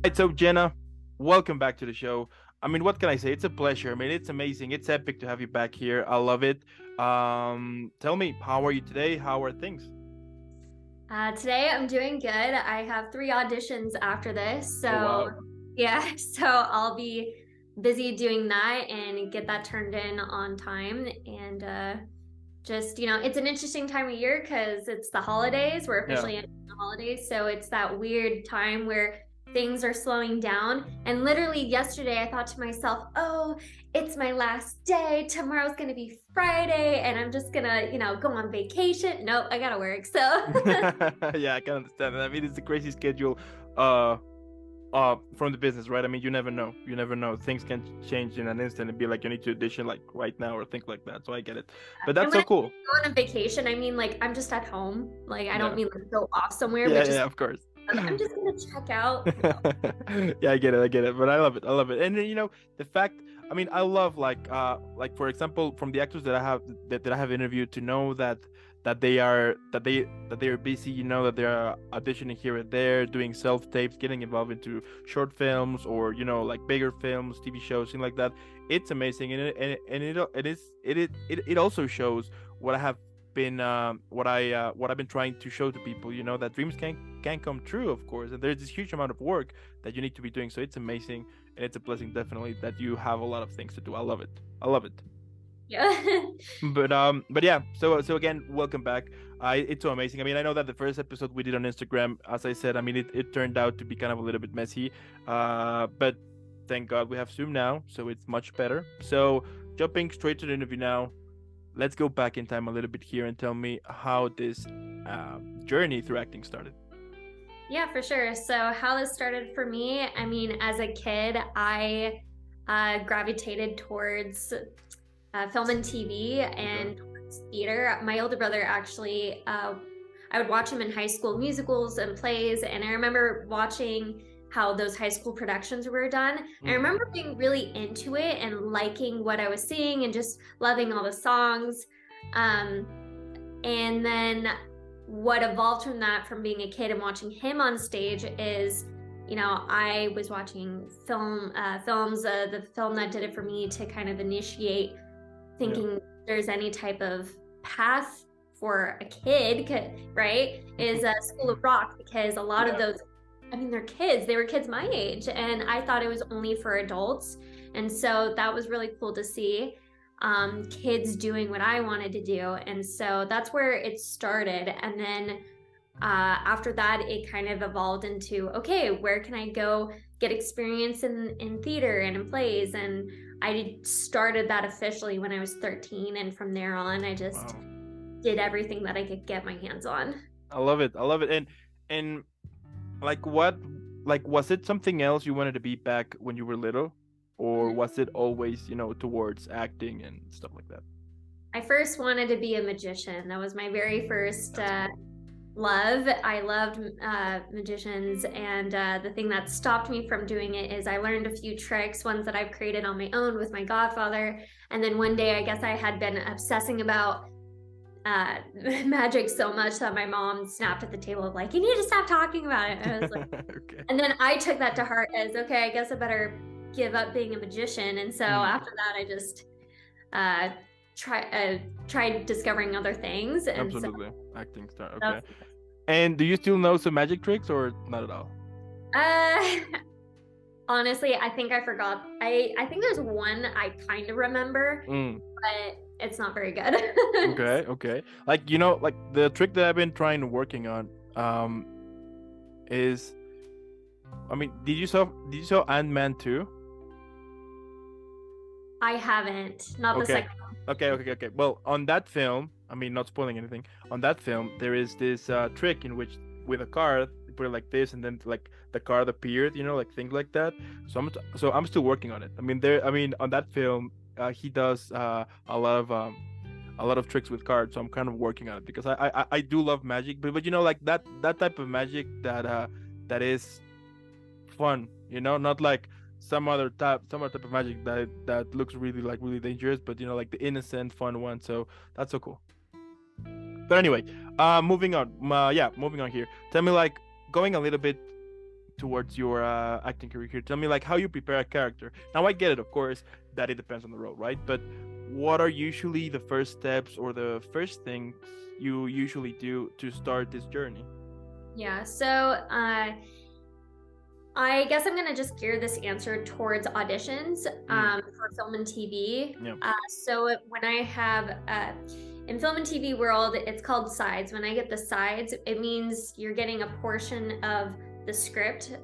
Right, so Jenna, welcome back to the show. I mean, what can I say? It's a pleasure. I mean, it's amazing. It's epic to have you back here. I love it. Tell me, how are you today? How are things? Today I'm doing good. I have three auditions after this. Oh So, wow. yeah, so I'll be busy doing that and get that turned in on time. And just, it's an interesting time of year because it's the holidays. We're Yeah. officially in the holidays. So it's that weird time where things are slowing down. And literally yesterday, I thought to myself, oh, it's my last day. Tomorrow's going to be Friday and I'm just going to, go on vacation. Nope, I got to work. So. Yeah, I can understand that. I mean, it's a crazy schedule. From the business, right? I mean, you never know. You never know. Things can change in an instant and be like you need to audition like right now or things like that. So I get it. But And that's when so I cool. go on a vacation, I mean, like, I'm just at home. Like, I don't Yeah. mean like go off somewhere, Yeah, but yeah, just, of course. I'm just gonna check out. Yeah, I get it, I get it. But I love it, I love it. And then, the fact, I mean, I love like for example, from the actors that I have interviewed to know that they are busy, that they're auditioning here and there, doing self tapes, getting involved into short films or like bigger films, TV shows, things like that. It's amazing, and it also shows what I have been what I've been trying to show to people, that dreams can come true, of course, and there's this huge amount of work that you need to be doing. So it's amazing, and it's a blessing, definitely, that you have a lot of things to do. I love it. I love it. Yeah. But yeah, so again, welcome back. It's so amazing. I mean, I know that the first episode we did on Instagram, as I said, I mean, it turned out to be kind of a little bit messy, but thank God we have Zoom now, so it's much better. So jumping straight to the interview now, let's go back in time a little bit here and tell me how this journey through acting started. Yeah, for sure. So, how this started for me, I mean, as a kid, I gravitated towards film and TV Okay. and towards theater. My older brother actually, I would watch him in high school musicals and plays, and I remember watching how those high school productions were done. I Mm. remember being really into it and liking what I was seeing and just loving all the songs. And then what evolved from that, from being a kid and watching him on stage, is I was watching films. The film that did it for me to kind of initiate Yeah. thinking there's any type of path for a kid, right, is School of Rock, because a lot of Yeah. those, I mean, they're kids. They were kids my age, and I thought it was only for adults. And so that was really cool to see kids doing what I wanted to do. And so that's where it started. And then after that, it kind of evolved into, okay, where can I go get experience in theater and in plays? And I started that officially when I was 13. And from there on, I just Wow. did everything that I could get my hands on. I love it. I love it. And like what like was it something else you wanted to be back when you were little? Or was it always, towards acting and stuff like that? I first wanted to be a magician. That was my very first That's cool. love. I loved magicians, and the thing that stopped me from doing it is I learned a few tricks, ones that I've created on my own with my godfather. And then one day, I guess I had been obsessing about magic so much that my mom snapped at the table of like, "You need to stop talking about it." And I was like, Okay. and then I took that to heart as, okay, I guess I better give up being a magician. And so Mm, after that, I just uh, tried discovering other things, and so absolutely. Acting star. Okay. that's And do you still know some magic tricks or not at all? uh honestly, I think I forgot. I think there's one I kind of remember, Mm, but it's not very good. okay, okay. Like, like the trick that I've been trying to working on is, I mean, did you saw Ant-Man 2? I haven't. Not the Okay. second one. Okay, okay, okay. Well, on that film, I mean, not spoiling anything, on that film, there is this trick in which, with a card, you put it like this, and then like the card appeared, like things like that. So I'm still working on it. I mean, on that film, he does a lot of tricks with cards. So I'm kind of working on it because I do love magic, but like that type of magic that is fun, not like some other type of magic that looks really, like, really dangerous, but like the innocent fun one. So that's so cool. But anyway, moving on. Yeah, moving on here. Tell me, like, going a little bit towards your acting career here? Tell me like how you prepare a character. Now I get it, of course, that it depends on the role, right? But what are usually the first steps or the first things you usually do to start this journey? Yeah, so I guess I'm gonna just gear this answer towards auditions for film and TV. Yeah. So when I have in film and TV world, it's called sides. When I get the sides, it means you're getting a portion of the script,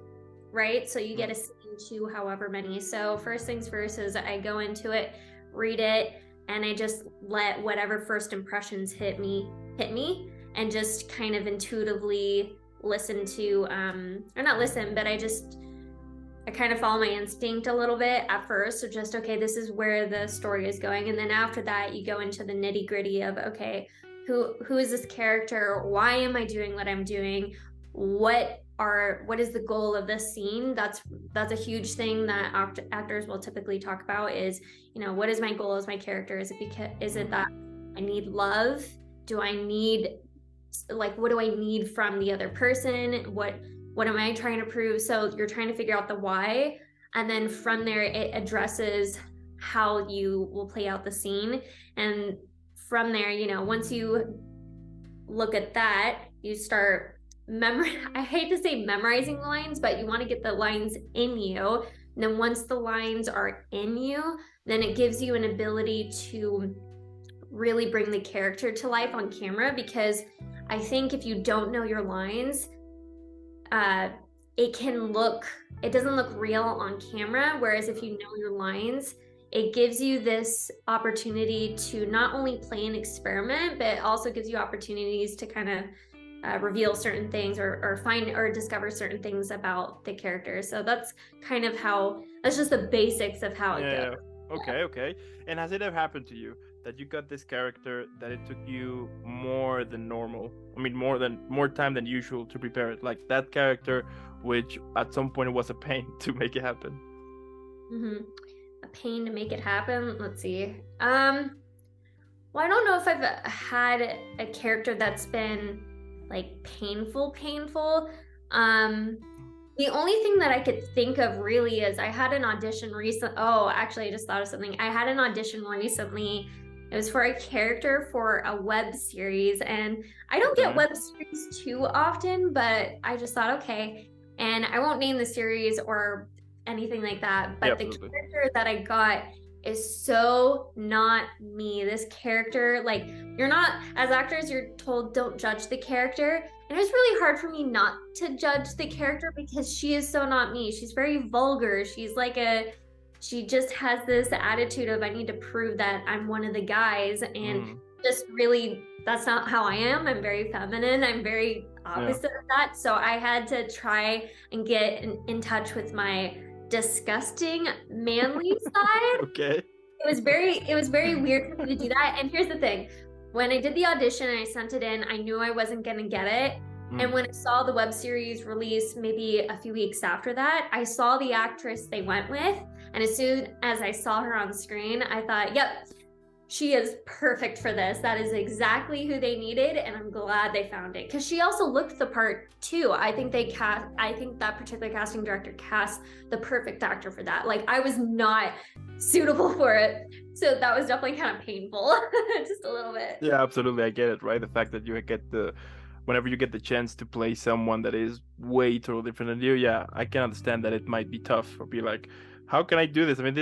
right? So you get a scene to however many. So first things first is I go into it, read it, and I just let whatever first impressions hit me, and just kind of intuitively listen to or not listen, but I kind of follow my instinct a little bit at first. So just, okay, this is where the story is going. And then after that, you go into the nitty gritty of, okay, who is this character? Why am I doing what I'm doing? What is the goal of this scene? That's a huge thing that actors will typically talk about is, what is my goal as my character? Is it that I need love? Do I need, like, what do I need from the other person? What am I trying to prove? So you're trying to figure out the why. And then from there, it addresses how you will play out the scene. And from there, once you look at that, you start I hate to say memorizing the lines, but you want to get the lines in you. And then once the lines are in you, then it gives you an ability to really bring the character to life on camera. Because I think if you don't know your lines, it doesn't look real on camera. Whereas if you know your lines, it gives you this opportunity to not only play and experiment, but it also gives you opportunities to kind of reveal certain things or find or discover certain things about the character. So that's just the basics of how it goes. Okay. And has it ever happened to you that you got this character that it took you more than normal? I mean, more time than usual to prepare it. Like that character, which at some point was a pain to make it happen. Mm-hmm. A pain to make it happen. Let's see. Well, I don't know if I've had a character that's been like painful. The only thing that I could think of really is I had an audition actually I just thought of something. I had an audition recently. It was for a character for a web series, and I don't get web series too often, but I just thought, okay, and I won't name the series or anything like that, but the character that I got is so not me. This character, like, you're not, as actors, you're told don't judge the character. And it was really hard for me not to judge the character because she is so not me. She's very vulgar. She just has this attitude of, I need to prove that I'm one of the guys. And just really, that's not how I am. I'm very feminine. I'm very opposite of that. So I had to try and get in touch with my disgusting manly side. Okay. It was very weird for me to do that. And here's the thing. When I did the audition and I sent it in, I knew I wasn't going to get it. And when I saw the web series release maybe a few weeks after that, I saw the actress they went with. And as soon as I saw her on screen, I thought, yep, she is perfect for this. That is exactly who they needed. And I'm glad they found it. Because she also looked the part too. I think that particular casting director cast the perfect actor for that. Like, I was not suitable for it. So that was definitely kind of painful. Just a little bit. Yeah, absolutely. I get it, right? The fact that whenever you get the chance to play someone that is way totally different than you, yeah, I can understand that it might be tough or be like, how can I do this? I mean,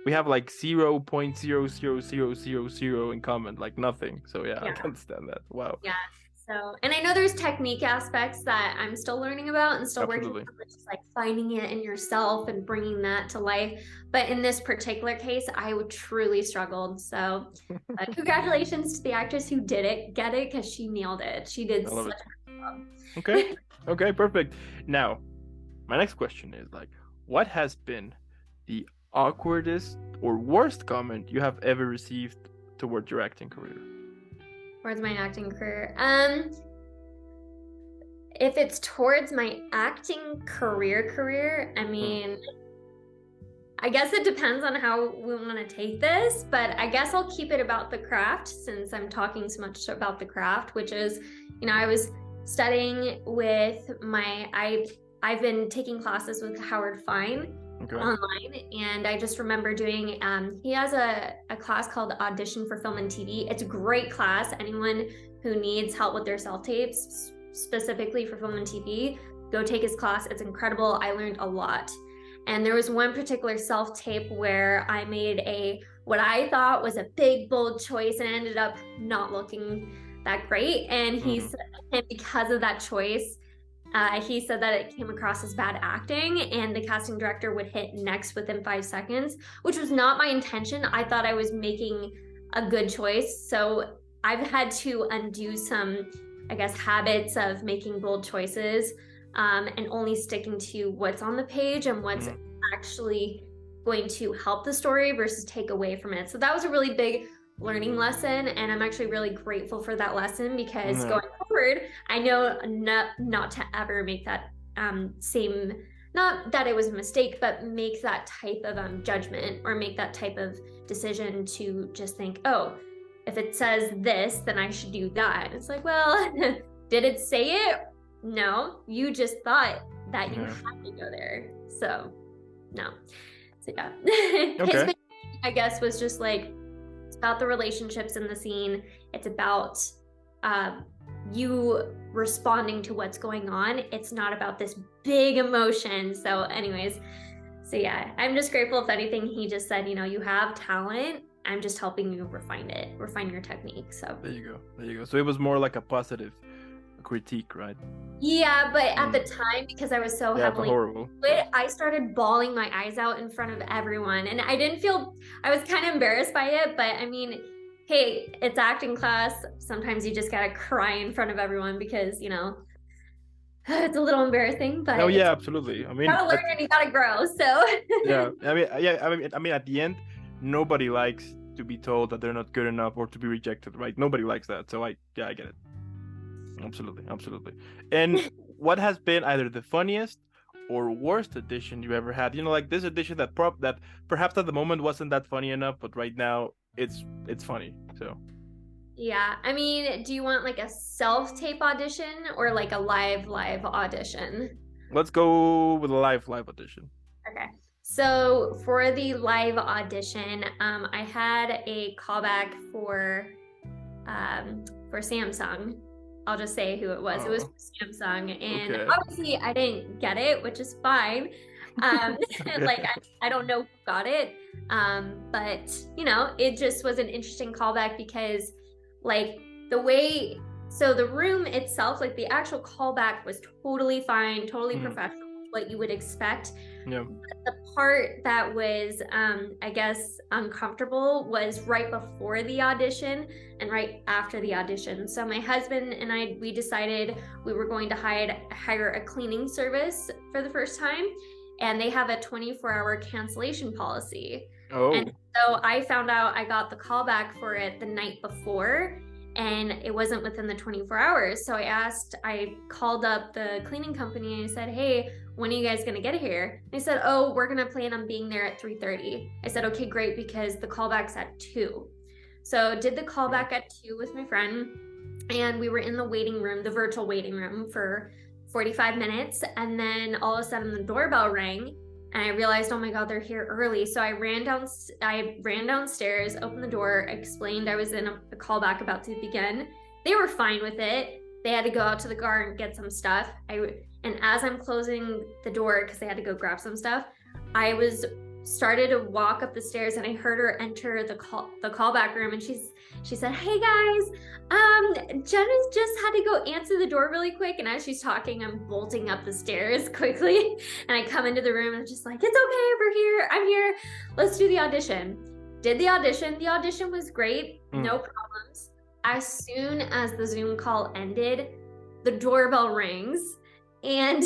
we have like 0.00000 in common, like nothing. So yeah, I can understand that. Wow. Yeah. So, and I know there's technique aspects that I'm still learning about and still working on, just like finding it in yourself and bringing that to life. But in this particular case, I would truly struggled. So congratulations to the actress who did it, get it, because she nailed it. She did such a good job. Okay, perfect. Now, my next question is like, what has been the awkwardest or worst comment you have ever received towards your acting career? Towards my acting career. If it's towards my acting career, I mean, I guess it depends on how we want to take this, but I guess I'll keep it about the craft since I'm talking so much about the craft, which is, I was studying with I've been taking classes with Howard Fine Okay. online, and I just remember doing he has a class called Audition for Film and TV. It's a great class. Anyone who needs help with their self-tapes, specifically for film and TV, go take his class. It's incredible. I learned a lot. And there was one particular self-tape where I made what I thought was a big, bold choice, and ended up not looking that great. And he said, and because of that choice, he said that it came across as bad acting, and the casting director would hit next within 5 seconds, which was not my intention. I thought I was making a good choice. So I've had to undo some, I guess, habits of making bold choices, and only sticking to what's on the page and what's actually going to help the story versus take away from it. So that was a really big learning lesson, and I'm actually really grateful for that lesson, because going forward, I know not to ever make that same, not that it was a mistake, but make that type of judgment, or make that type of decision to just think, oh, if it says this, then I should do that. It's like, well, did it say it? No, you just thought that you had to go there. So no. So yeah. His big, I guess, was just like, it's about the relationships in the scene. It's about you responding to what's going on. It's not about this big emotion. So anyways, so yeah, I'm just grateful. If anything, he just said, you have talent. I'm just helping you refine your technique. So there you go. So it was more like a positive critique, right? Yeah, but at the time, because I was so heavily horrible, I started bawling my eyes out in front of everyone, and I was kind of embarrassed by it. But I mean, hey, it's acting class. Sometimes you just gotta cry in front of everyone, because it's a little embarrassing. But yeah, absolutely. I mean, you gotta learn and you gotta grow. So yeah, I mean, at the end, nobody likes to be told that they're not good enough or to be rejected, right? Nobody likes that. So I get it. Absolutely. And what has been either the funniest or worst audition you ever had? Like this audition that perhaps at the moment wasn't that funny enough, but right now it's funny. So yeah, I mean, do you want like a self-tape audition or like a live audition? Let's go with a live audition. Okay. So for the live audition, I had a callback for Samsung. I'll just say who it was. It was Samsung, and obviously I didn't get it, which is fine. Like I don't know who got it, but it just was an interesting callback, because like the way, so the room itself, like the actual callback was totally fine, totally professional, what you would expect. Yeah. The part that was, I guess, uncomfortable was right before the audition and right after the audition. So my husband and I, we decided we were going to hire a cleaning service for the first time, and they have a 24-hour cancellation policy. Oh. And so I found out, I got the call-back for it the night before, and it wasn't within the 24 hours. So I called up the cleaning company and I said, hey, when are you guys gonna get here? And they said, oh, we're gonna plan on being there at 3:30. I said, okay, great, because the callback's at 2. So did the callback at 2 with my friend, and we were in the waiting room, the virtual waiting room, for 45 minutes. And then all of a sudden the doorbell rang, and I realized, oh my God, they're here early. So I ran downstairs, opened the door, explained I was in a callback about to begin. They were fine with it. They had to go out to the car and get some stuff. And as I'm closing the door, because they had to go grab some stuff, I started to walk up the stairs, and I heard her enter the callback room, and she said, hey guys, Jenna's just had to go answer the door really quick. And as she's talking, I'm bolting up the stairs quickly, and I come into the room and I'm just like, it's okay, we're here, I'm here, let's do the audition. Did the audition was great, no problems. As soon as the Zoom call ended, the doorbell rings, and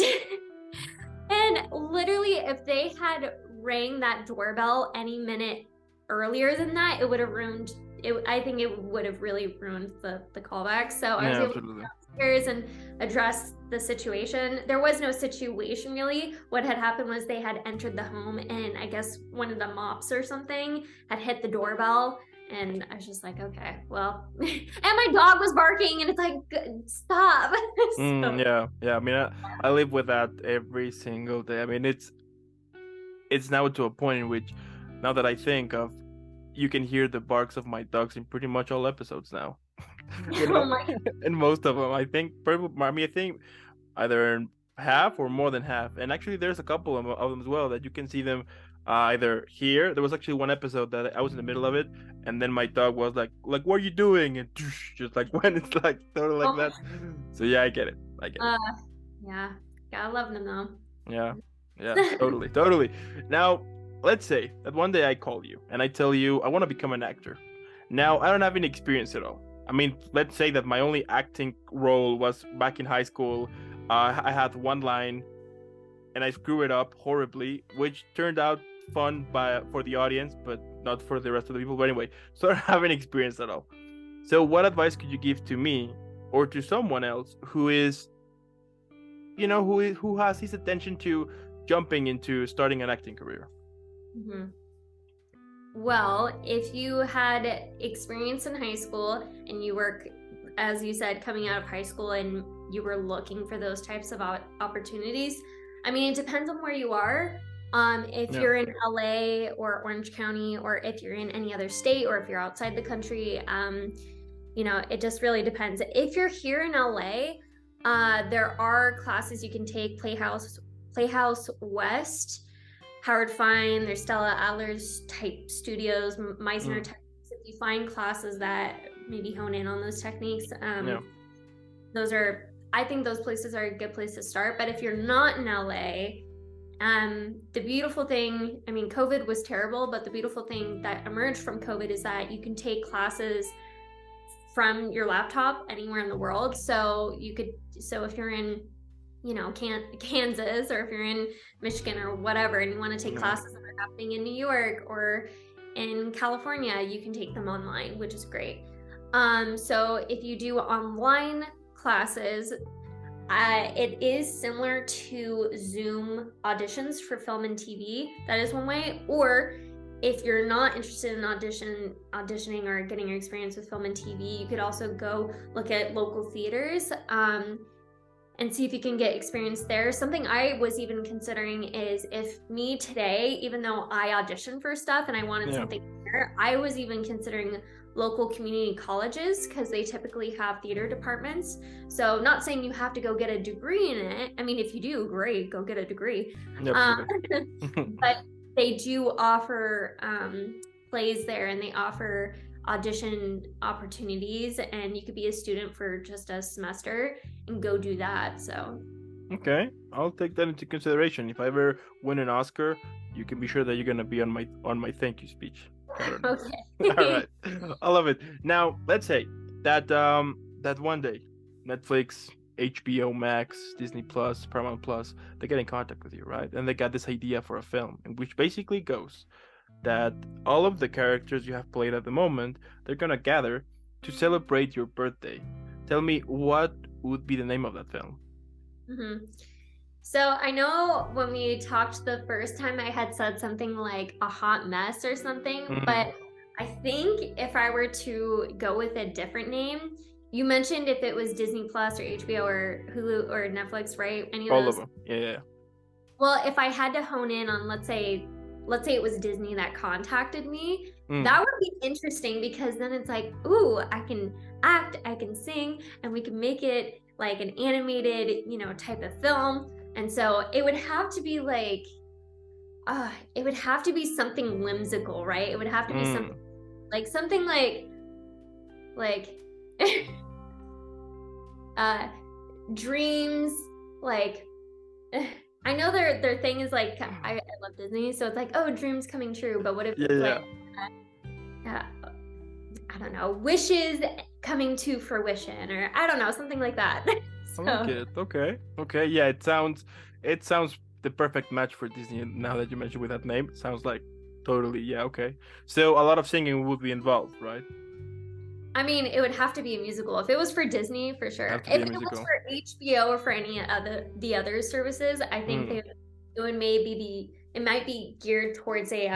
literally, if they had rang that doorbell any minute earlier than that, it would have ruined it. I think it would have really ruined the callback. So I was able to go upstairs and address the situation. There was no situation really. What had happened was they had entered the home, and I guess one of the mops or something had hit the doorbell, And I was just like, okay, well, and my dog was barking, and it's like, stop. So, Yeah. I mean, I live with that every single day. I mean, it's now to a point in which, now that I think of, you can hear the barks of my dogs in pretty much all episodes now. You oh know, my, in most of them, I think. I mean, I think either in half or more than half. And actually, there's a couple of them as well that you can see them either here. There was actually one episode that I was in the middle of it, and then my dog was like, "What are you doing?" And just like when it's like totally like oh, that. So yeah, I get it. I get it. uh, yeah, gotta love them though. Yeah, yeah, totally, totally. Now, let's say that one day I call you and I tell you I want to become an actor. Now, I don't have any experience at all. I mean, let's say that my only acting role was back in high school. I had one line and I screw it up horribly, which turned out fun for the audience, but not for the rest of the people. But anyway, so I don't have any experience at all. So, what advice could you give to me or to someone else who is, who has his attention to jumping into starting an acting career? Mm-hmm. Well, if you had experience in high school and you were, as you said, coming out of high school and you were looking for those types of opportunities, I mean, it depends on where you are. If you're in LA or Orange County, or if you're in any other state, or if you're outside the country, it just really depends. If you're here in LA, there are classes you can take, Playhouse West, Howard Fine, there's Stella Adler's type studios, Meisner techniques. If you find classes that maybe hone in on those techniques, I think those places are a good place to start. But if you're not in LA, the beautiful thing, I mean, COVID was terrible, but the beautiful thing that emerged from COVID is that you can take classes from your laptop anywhere in the world. So if you're in, Kansas, or if you're in Michigan or whatever, and you want to take classes that are happening in New York or in California, you can take them online, which is great. So if you do online classes, it is similar to Zoom auditions for film and TV. That is one way. Or if you're not interested in auditioning or getting your experience with film and TV, you could also go look at local theaters and see if you can get experience there. Something I was even considering is, if me today, even though I auditioned for stuff and I wanted something there, I was even considering local community colleges, because they typically have theater departments. So not saying you have to go get a degree in it. I mean, if you do, great, go get a degree. But they do offer plays there, and they offer audition opportunities, and you could be a student for just a semester and go do that. So okay, I'll take that into consideration. If I ever win an Oscar, you can be sure that you're gonna be on my thank you speech. Okay. All right, I love it. Now let's say that that one day Netflix, HBO Max, Disney Plus, Paramount Plus, they get in contact with you, right? And they got this idea for a film, in which basically goes that all of the characters you have played at the moment, they're gonna gather to celebrate your birthday. Tell me, what would be the name of that film? Mm-hmm. So I know when we talked the first time, I had said something like A Hot Mess or something, but I think if I were to go with a different name, you mentioned if it was Disney Plus or HBO or Hulu or Netflix, right? Any of all those? of them. Yeah. Well, if I had to hone in on, let's say it was Disney that contacted me, that would be interesting, because then it's like, ooh, I can act, I can sing, and we can make it like an animated, type of film. And so it would have to be like, it would have to be something whimsical, right? It would have to be something like dreams, like I know their thing is like, I love Disney, so it's like, oh, dreams coming true. But what if I don't know, wishes coming to fruition, or I don't know, something like that. So. I like it. Okay. Yeah, it sounds the perfect match for Disney. Now that you mentioned with that name, it sounds like totally. Yeah. Okay. So a lot of singing would be involved, right? I mean, it would have to be a musical. If it was for Disney, for sure. If it was for HBO or for any the other services, I think it might be geared towards a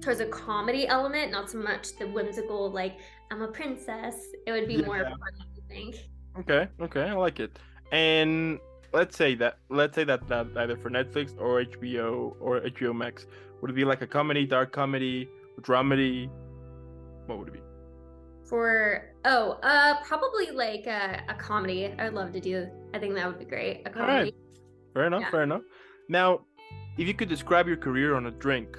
towards a comedy element, not so much the whimsical, like, I'm a princess. It would be more Yeah. fun, I think. Okay. Okay. I like it. And let's say that either for Netflix or HBO or HBO Max, would it be like a comedy, dark comedy, dramedy? What would it be? Probably like a comedy. I would love to do. I think that would be great. A All right. comedy. Fair enough. Yeah. Fair enough. Now, if you could describe your career on a drink,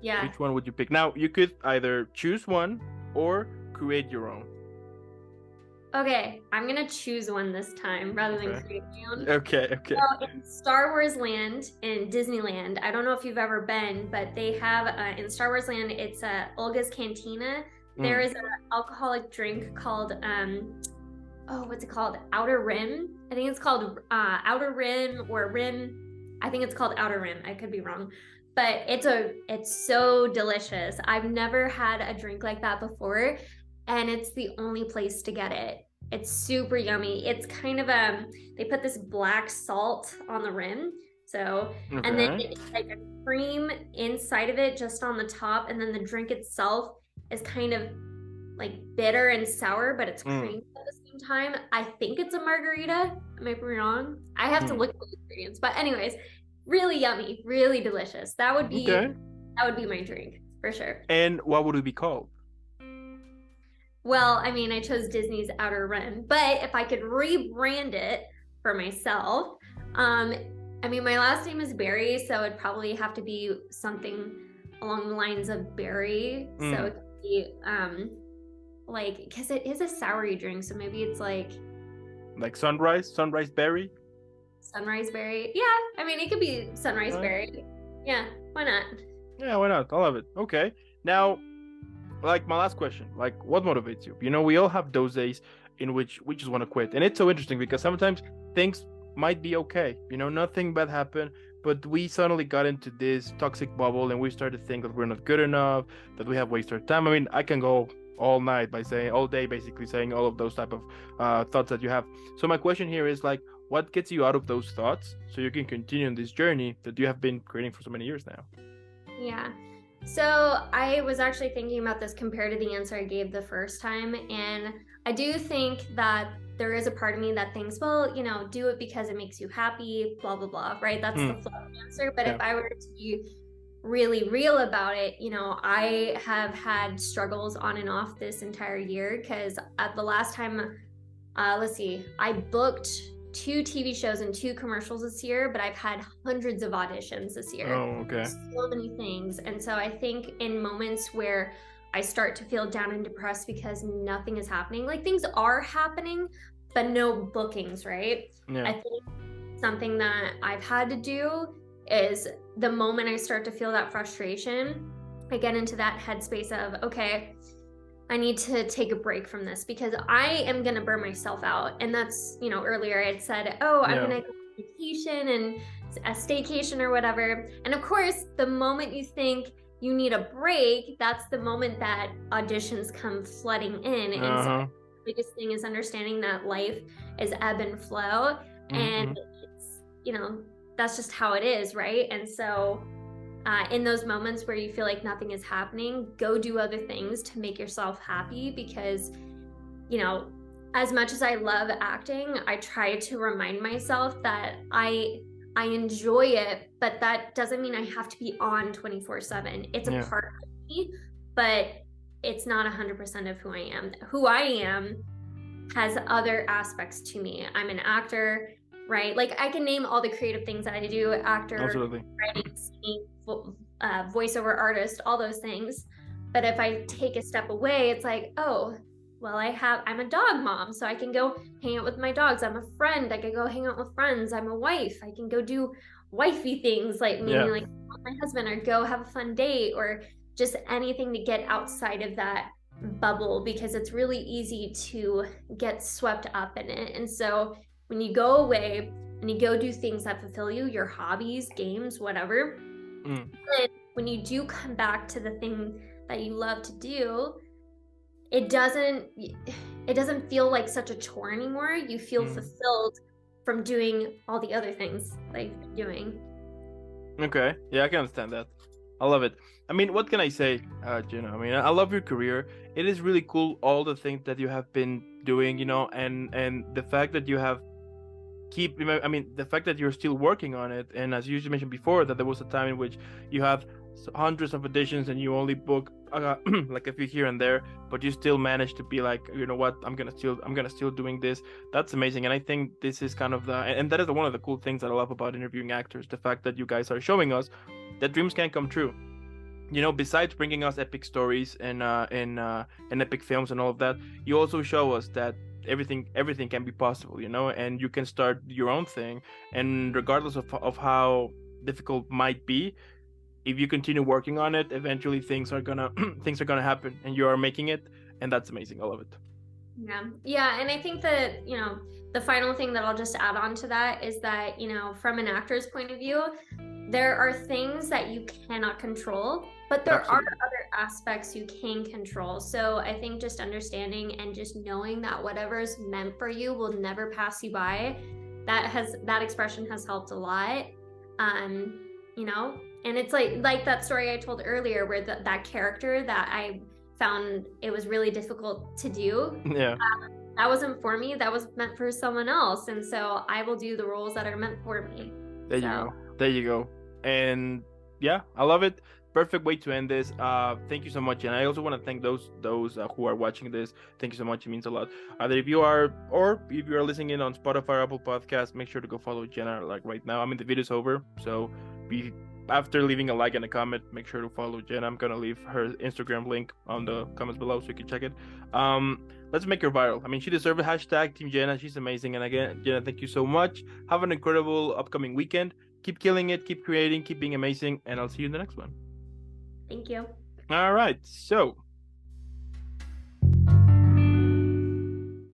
Yeah. which one would you pick? Now, you could either choose one or create your own. Okay, I'm gonna choose one this time rather than Okay. create my own. Okay. Okay. So in Star Wars Land in Disneyland, I don't know if you've ever been, but they have in Star Wars Land, it's Olga's Cantina. There is an alcoholic drink called what's it called? Outer Rim. I think it's called Outer Rim or Rim. I think it's called Outer Rim. I could be wrong, but it's so delicious. I've never had a drink like that before, and it's the only place to get it. It's super yummy. It's kind of they put this black salt on the rim. So, and then Okay. it's like a cream inside of it just on the top, and then the drink itself is kind of like bitter and sour, but it's creamy at the same time. I think it's a margarita. I might be wrong. I have to look at the ingredients. But anyways, really yummy, really delicious. Okay. That would be my drink for sure. And what would it be called? Well, I mean, I chose Disney's Outer Rim, but if I could rebrand it for myself, I mean, my last name is Barry, so it'd probably have to be something along the lines of berry. So it could be like, because it is a soury drink, so maybe it's like sunrise berry. sunrise berry. Yeah, I mean, it could be sunrise berry. Yeah, why not? Yeah, why not? I love it. Okay. Now, like my last question, like what motivates you? You know, we all have those days in which we just want to quit. And it's so interesting because sometimes things might be okay. You know, nothing bad happened, but we suddenly got into this toxic bubble and we started to think that we're not good enough, that we have wasted time. I mean, I can go all night by saying all day basically saying all of those type of thoughts that you have. So my question here is like, what gets you out of those thoughts so you can continue on this journey that you have been creating for so many years now? Yeah. So I was actually thinking about this compared to the answer I gave the first time. And I do think that there is a part of me that thinks, well, you know, do it because it makes you happy, blah, blah, blah, right? That's the fluffy answer. But if I were to be really real about it, you know, I have had struggles on and off this entire year because at the last time, let's see, I booked 2 TV shows and 2 commercials this year, but I've had hundreds of auditions this year. Oh, okay. So many things. And so I think in moments where I start to feel down and depressed because nothing is happening, like things are happening, but no bookings, right? Yeah. I think something that I've had to do is the moment I start to feel that frustration, I get into that headspace of, okay, I need to take a break from this because I am going to burn myself out. And that's, you know, earlier I had said, oh, I'm going to go on vacation and a staycation or whatever. And of course, the moment you think you need a break, that's the moment that auditions come flooding in. And so the biggest thing is understanding that life is ebb and flow. And it's, you know, that's just how it is, right? And so in those moments where you feel like nothing is happening, go do other things to make yourself happy because, you know, as much as I love acting, I try to remind myself that I enjoy it, but that doesn't mean I have to be on 24/7. It's a part of me, but it's not 100% of who I am. Who I am has other aspects to me. I'm an actor, right? Like I can name all the creative things that I do, actor, writing, singing, voiceover artist, all those things. But if I take a step away, it's like, oh, well, I'm a dog mom, so I can go hang out with my dogs. I'm a friend, I can go hang out with friends. I'm a wife, I can go do wifey things like maybe like with my husband or go have a fun date or just anything to get outside of that bubble because it's really easy to get swept up in it. And so when you go away and you go do things that fulfill you, your hobbies, games, whatever, and when you do come back to the thing that you love to do, it doesn't feel like such a chore anymore. You feel fulfilled from doing all the other things that you've been doing. Okay. Yeah, I can understand that. I love it. I mean, what can I say, Jenna? I mean, I love your career. It is really cool, all the things that you have been doing, and the fact that you have I mean, the fact that you're still working on it, and as you mentioned before, that there was a time in which you have hundreds of editions and you only book like a few here and there, but you still manage to be like, you know what, I'm gonna still doing this. That's amazing, and I think this is kind of and that is one of the cool things that I love about interviewing actors, the fact that you guys are showing us that dreams can come true. Besides bringing us epic stories and epic films and all of that, you also show us that everything can be possible, and you can start your own thing, and regardless of how difficult might be, if you continue working on it, eventually things are gonna things are gonna happen, and you are making it, and that's amazing. I love it. Yeah, and I think that, the final thing that I'll just add on to that is that, from an actor's point of view, there are things that you cannot control, but there are Absolutely. other aspects you can control. So I think just understanding and just knowing that whatever is meant for you will never pass you by, that expression has helped a lot. Um, and it's like that story I told earlier where that character that I found it was really difficult to do. Yeah. That wasn't for me, that was meant for someone else. And so I will do the roles that are meant for me. There you So go. There you go. And yeah, I love it. Perfect way to end this. Thank you so much, and I also want to thank those who are watching this. Thank you so much. It means a lot. Either if you are or if you are listening in on Spotify or Apple Podcast, make sure to go follow Jenna like right now. I mean, the video's over, so be after leaving a like and a comment, make sure to follow Jenna. I'm gonna leave her Instagram link on the comments below so you can check it. Let's make her viral. I mean, she deserves a hashtag Team Jenna. She's amazing. And again, Jenna, thank you so much. Have an incredible upcoming weekend. Keep killing it, keep creating, keep being amazing, and I'll see you in the next one. thank you. All right. So